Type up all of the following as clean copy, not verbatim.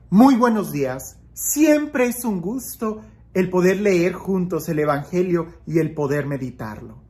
Muy buenos días. Siempre es un gusto el poder leer juntos el Evangelio y el poder meditarlo.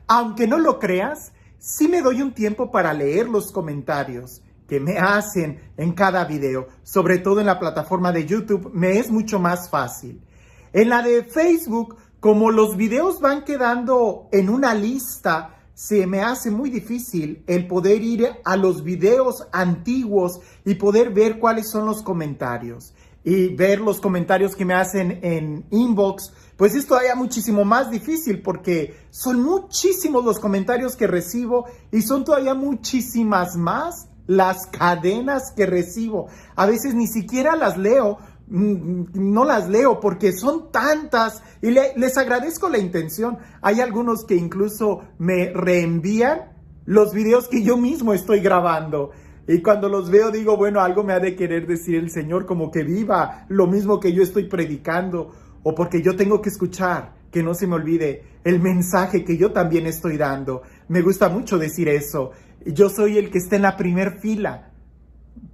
Aunque no lo creas, sí me doy un tiempo para leer los comentarios que me hacen en cada video, sobre todo en la plataforma de YouTube, me es mucho más fácil. En la de Facebook, como los videos van quedando en una lista, se me hace muy difícil el poder ir a los videos antiguos y poder ver cuáles son los comentarios. Y ver los comentarios que me hacen en inbox, pues es todavía muchísimo más difícil porque son muchísimos los comentarios que recibo y son todavía muchísimas más las cadenas que recibo. A veces ni siquiera las leo. No las leo porque son tantas y les agradezco la intención. Hay algunos que incluso me reenvían los videos que yo mismo estoy grabando. Y cuando los veo digo, bueno, algo me ha de querer decir el Señor, como que viva lo mismo que yo estoy predicando. O porque yo tengo que escuchar, que no se me olvide, el mensaje que yo también estoy dando. Me gusta mucho decir eso. Yo soy el que está en la primer fila,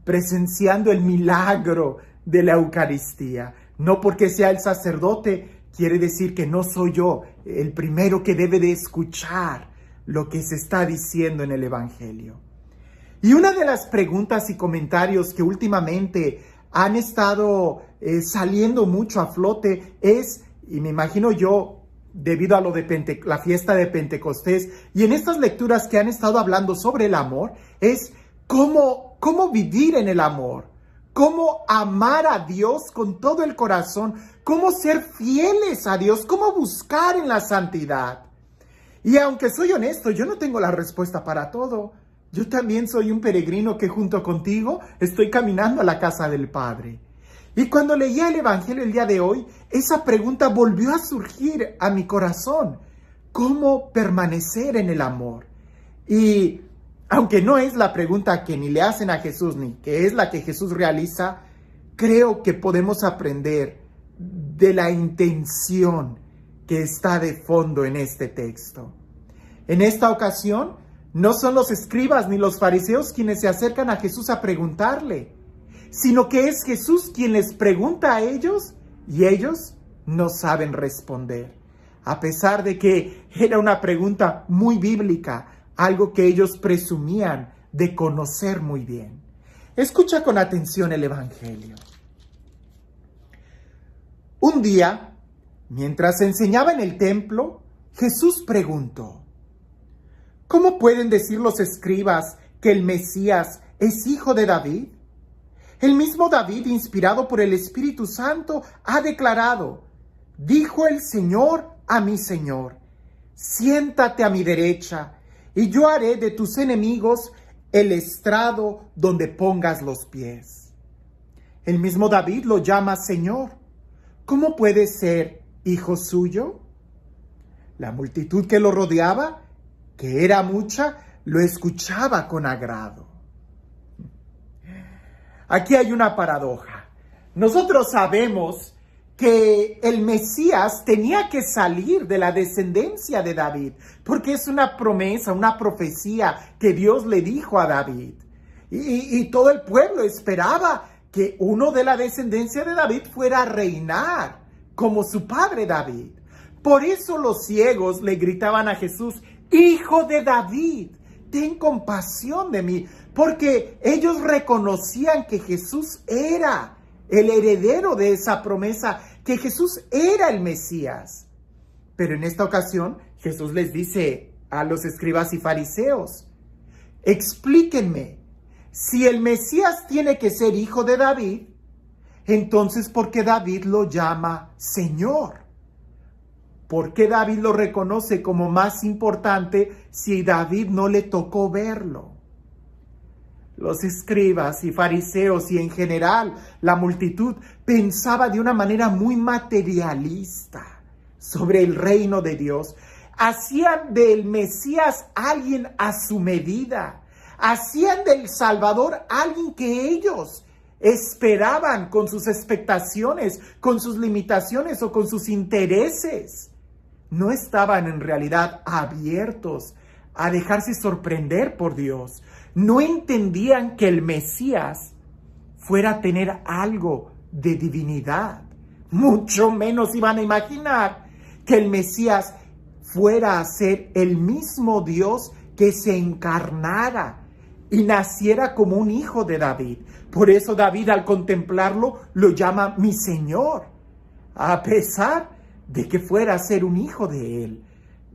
presenciando el milagro de la Eucaristía. No porque sea el sacerdote, quiere decir que no soy yo el primero que debe de escuchar lo que se está diciendo en el Evangelio. Y una de las preguntas y comentarios que últimamente han estado saliendo mucho a flote es, y me imagino yo, debido a lo de la fiesta de Pentecostés, y en estas lecturas que han estado hablando sobre el amor, es cómo vivir en el amor. Cómo amar a Dios con todo el corazón, cómo ser fieles a Dios, cómo buscar en la santidad. Y aunque soy honesto, yo no tengo la respuesta para todo. Yo también soy un peregrino que junto contigo estoy caminando a la casa del Padre. Y cuando leía el Evangelio el día de hoy, esa pregunta volvió a surgir a mi corazón. ¿Cómo permanecer en el amor? Y aunque no es la pregunta que ni le hacen a Jesús, ni que es la que Jesús realiza, creo que podemos aprender de la intención que está de fondo en este texto. En esta ocasión, no son los escribas ni los fariseos quienes se acercan a Jesús a preguntarle, sino que es Jesús quien les pregunta a ellos y ellos no saben responder. A pesar de que era una pregunta muy bíblica, algo que ellos presumían de conocer muy bien. Escucha con atención el Evangelio. Un día, mientras enseñaba en el templo, Jesús preguntó: ¿cómo pueden decir los escribas que el Mesías es hijo de David? El mismo David, inspirado por el Espíritu Santo, ha declarado: dijo el Señor a mi Señor, siéntate a mi derecha, y yo haré de tus enemigos el estrado donde pongas los pies. El mismo David lo llama Señor. ¿Cómo puede ser hijo suyo? La multitud que lo rodeaba, que era mucha, lo escuchaba con agrado. Aquí hay una paradoja. Nosotros sabemos que el Mesías tenía que salir de la descendencia de David, porque es una promesa, una profecía que Dios le dijo a David. Y todo el pueblo esperaba que uno de la descendencia de David fuera a reinar como su padre David. Por eso los ciegos le gritaban a Jesús: Hijo de David, ten compasión de mí, porque ellos reconocían que Jesús era el heredero de esa promesa, que Jesús era el Mesías. Pero en esta ocasión, Jesús les dice a los escribas y fariseos: explíquenme, si el Mesías tiene que ser hijo de David, entonces ¿por qué David lo llama Señor? ¿Por qué David lo reconoce como más importante si David no le tocó verlo? Los escribas y fariseos y en general la multitud pensaba de una manera muy materialista sobre el reino de Dios. Hacían del Mesías alguien a su medida. Hacían del Salvador alguien que ellos esperaban con sus expectaciones, con sus limitaciones o con sus intereses. No estaban en realidad abiertos a dejarse sorprender por Dios. No entendían que el Mesías fuera a tener algo de divinidad. Mucho menos iban a imaginar que el Mesías fuera a ser el mismo Dios que se encarnara y naciera como un hijo de David. Por eso David, al contemplarlo, lo llama mi Señor, a pesar de que fuera a ser un hijo de él.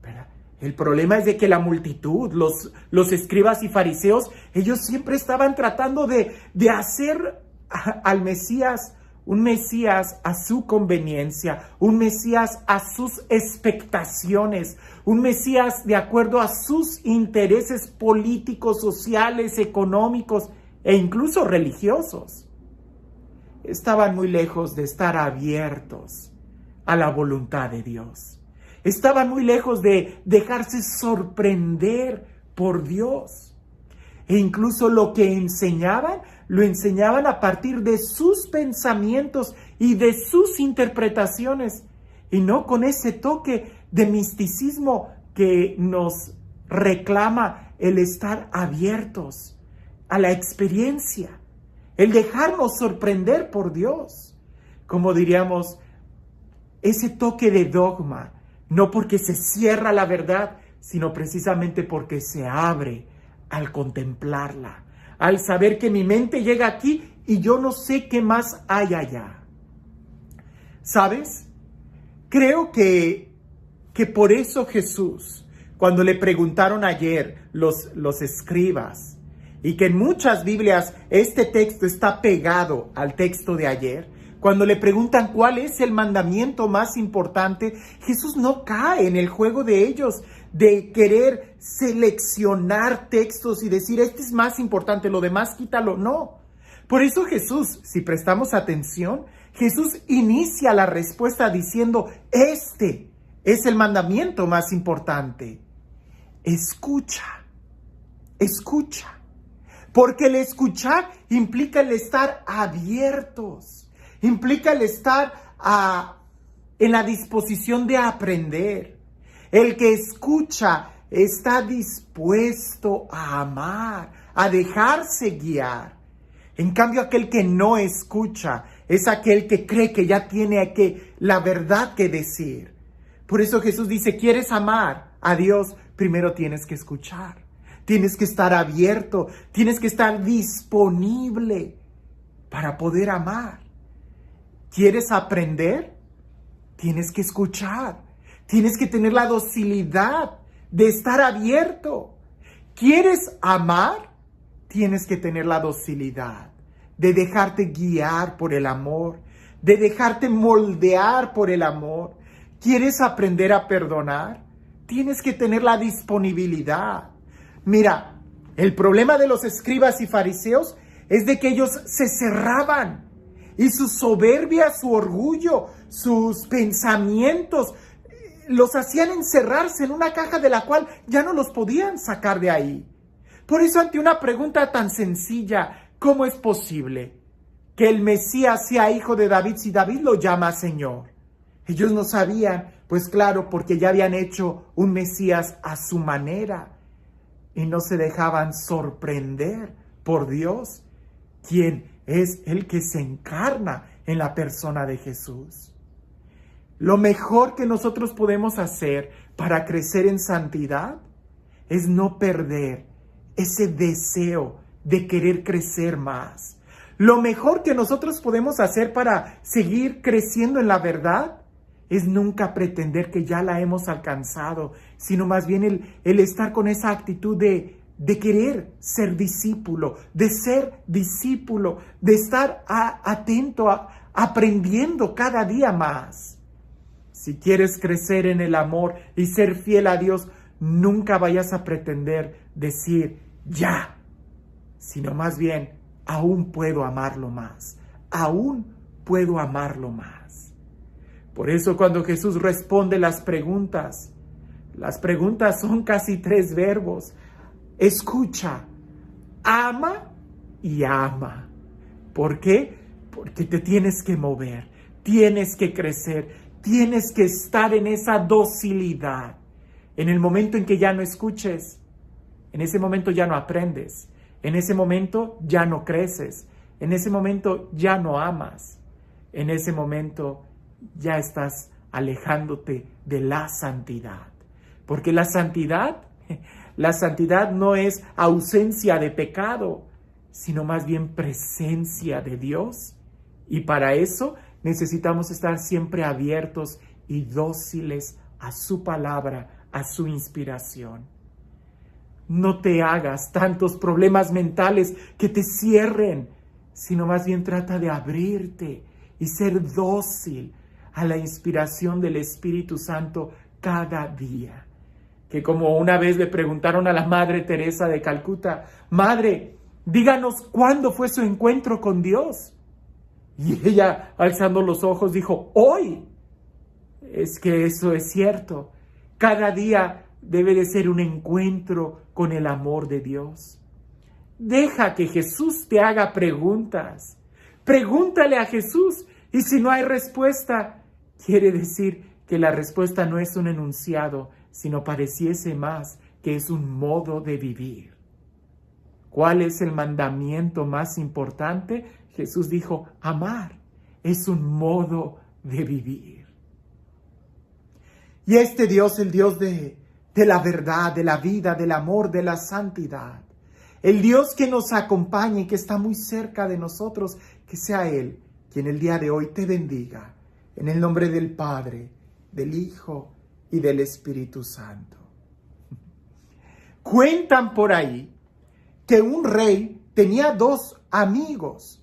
Pero el problema es de que la multitud, los escribas y fariseos, ellos siempre estaban tratando de hacer al Mesías un Mesías a su conveniencia, un Mesías a sus expectaciones, un Mesías de acuerdo a sus intereses políticos, sociales, económicos e incluso religiosos. Estaban muy lejos de estar abiertos a la voluntad de Dios. Estaban muy lejos de dejarse sorprender por Dios. E incluso lo que enseñaban, lo enseñaban a partir de sus pensamientos y de sus interpretaciones, y no con ese toque de misticismo que nos reclama el estar abiertos a la experiencia, el dejarnos sorprender por Dios. Como diríamos, ese toque de dogma, no porque se cierra la verdad, sino precisamente porque se abre al contemplarla, al saber que mi mente llega aquí y yo no sé qué más hay allá. ¿Sabes? Creo que por eso Jesús, cuando le preguntaron ayer los escribas, y que en muchas Biblias este texto está pegado al texto de ayer, cuando le preguntan cuál es el mandamiento más importante, Jesús no cae en el juego de ellos de querer seleccionar textos y decir, este es más importante, lo demás quítalo. No. Por eso Jesús, si prestamos atención, Jesús inicia la respuesta diciendo, este es el mandamiento más importante. Escucha, escucha. Porque el escuchar implica el estar abiertos, implica el estar en la disposición de aprender. El que escucha está dispuesto a amar, a dejarse guiar. En cambio, aquel que no escucha es aquel que cree que ya tiene la verdad que decir. Por eso Jesús dice, ¿quieres amar a Dios? Primero tienes que escuchar. Tienes que estar abierto, tienes que estar disponible para poder amar. ¿Quieres aprender? Tienes que escuchar. Tienes que tener la docilidad de estar abierto. ¿Quieres amar? Tienes que tener la docilidad de dejarte guiar por el amor, de dejarte moldear por el amor. ¿Quieres aprender a perdonar? Tienes que tener la disponibilidad. Mira, el problema de los escribas y fariseos es de que ellos se cerraban y su soberbia, su orgullo, sus pensamientos los hacían encerrarse en una caja de la cual ya no los podían sacar de ahí. Por eso, ante una pregunta tan sencilla, ¿cómo es posible que el Mesías sea hijo de David si David lo llama Señor? Ellos no sabían, pues claro, porque ya habían hecho un Mesías a su manera y no se dejaban sorprender por Dios, quien es el que se encarna en la persona de Jesús. Lo mejor que nosotros podemos hacer para crecer en santidad es no perder ese deseo de querer crecer más. Lo mejor que nosotros podemos hacer para seguir creciendo en la verdad es nunca pretender que ya la hemos alcanzado, sino más bien el estar con esa actitud de querer ser discípulo, de estar atento, aprendiendo cada día más. Si quieres crecer en el amor y ser fiel a Dios, nunca vayas a pretender decir ya, sino más bien aún puedo amarlo más, aún puedo amarlo más. Por eso cuando Jesús responde las preguntas son casi 3 verbos. Escucha, ama y ama. ¿Por qué? Porque te tienes que mover, tienes que crecer, tienes que estar en esa docilidad. En el momento en que ya no escuches, en ese momento ya no aprendes, en ese momento ya no creces, en ese momento ya no amas. En ese momento ya estás alejándote de la santidad. Porque la santidad no es ausencia de pecado, sino más bien presencia de Dios. Y para eso necesitamos estar siempre abiertos y dóciles a su palabra, a su inspiración. No te hagas tantos problemas mentales que te cierren, sino más bien trata de abrirte y ser dócil a la inspiración del Espíritu Santo cada día. Que como una vez le preguntaron a la Madre Teresa de Calcuta, Madre, díganos cuándo fue su encuentro con Dios. Y ella, alzando los ojos, dijo, hoy. Es que eso es cierto. Cada día debe de ser un encuentro con el amor de Dios. Deja que Jesús te haga preguntas. Pregúntale a Jesús y si no hay respuesta, quiere decir que la respuesta no es un enunciado, sino pareciese más que es un modo de vivir. ¿Cuál es el mandamiento más importante? Jesús dijo, amar. Es un modo de vivir. Y este Dios, el Dios de la verdad, de la vida, del amor, de la santidad, el Dios que nos acompaña y que está muy cerca de nosotros, que sea Él quien el día de hoy te bendiga. En el nombre del Padre, del Hijo y del Espíritu Santo. Cuentan por ahí que un rey tenía 2 amigos,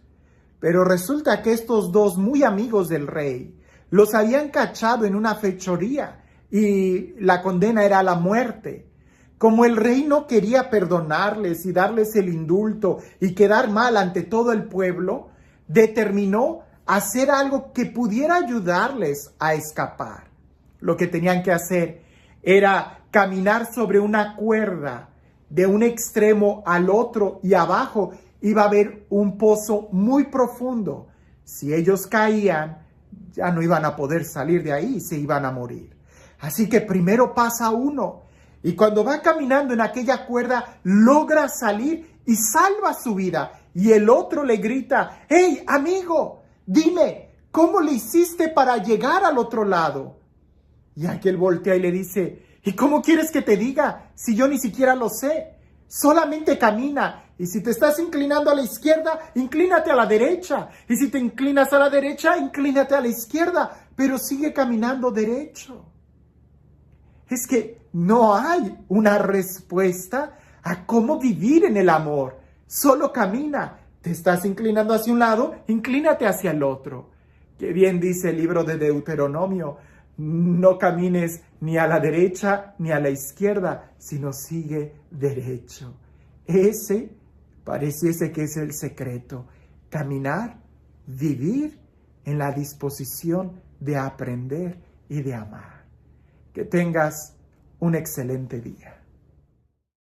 pero resulta que estos 2 muy amigos del rey los habían cachado en una fechoría y la condena era la muerte. Como el rey no quería perdonarles y darles el indulto y quedar mal ante todo el pueblo, determinó hacer algo que pudiera ayudarles a escapar. Lo que tenían que hacer era caminar sobre una cuerda de un extremo al otro y abajo iba a haber un pozo muy profundo. Si ellos caían, ya no iban a poder salir de ahí y se iban a morir. Así que primero pasa uno y cuando va caminando en aquella cuerda logra salir y salva su vida. Y el otro le grita, ¡Hey, amigo! Dime, ¿cómo le hiciste para llegar al otro lado? Y aquel voltea y le dice, ¿y cómo quieres que te diga si yo ni siquiera lo sé? Solamente camina. Y si te estás inclinando a la izquierda, inclínate a la derecha. Y si te inclinas a la derecha, inclínate a la izquierda. Pero sigue caminando derecho. Es que no hay una respuesta a cómo vivir en el amor. Solo camina. Te estás inclinando hacia un lado, inclínate hacia el otro. Qué bien dice el libro de Deuteronomio. No camines ni a la derecha ni a la izquierda, sino sigue derecho. Ese pareciese que es el secreto. Caminar, vivir en la disposición de aprender y de amar. Que tengas un excelente día.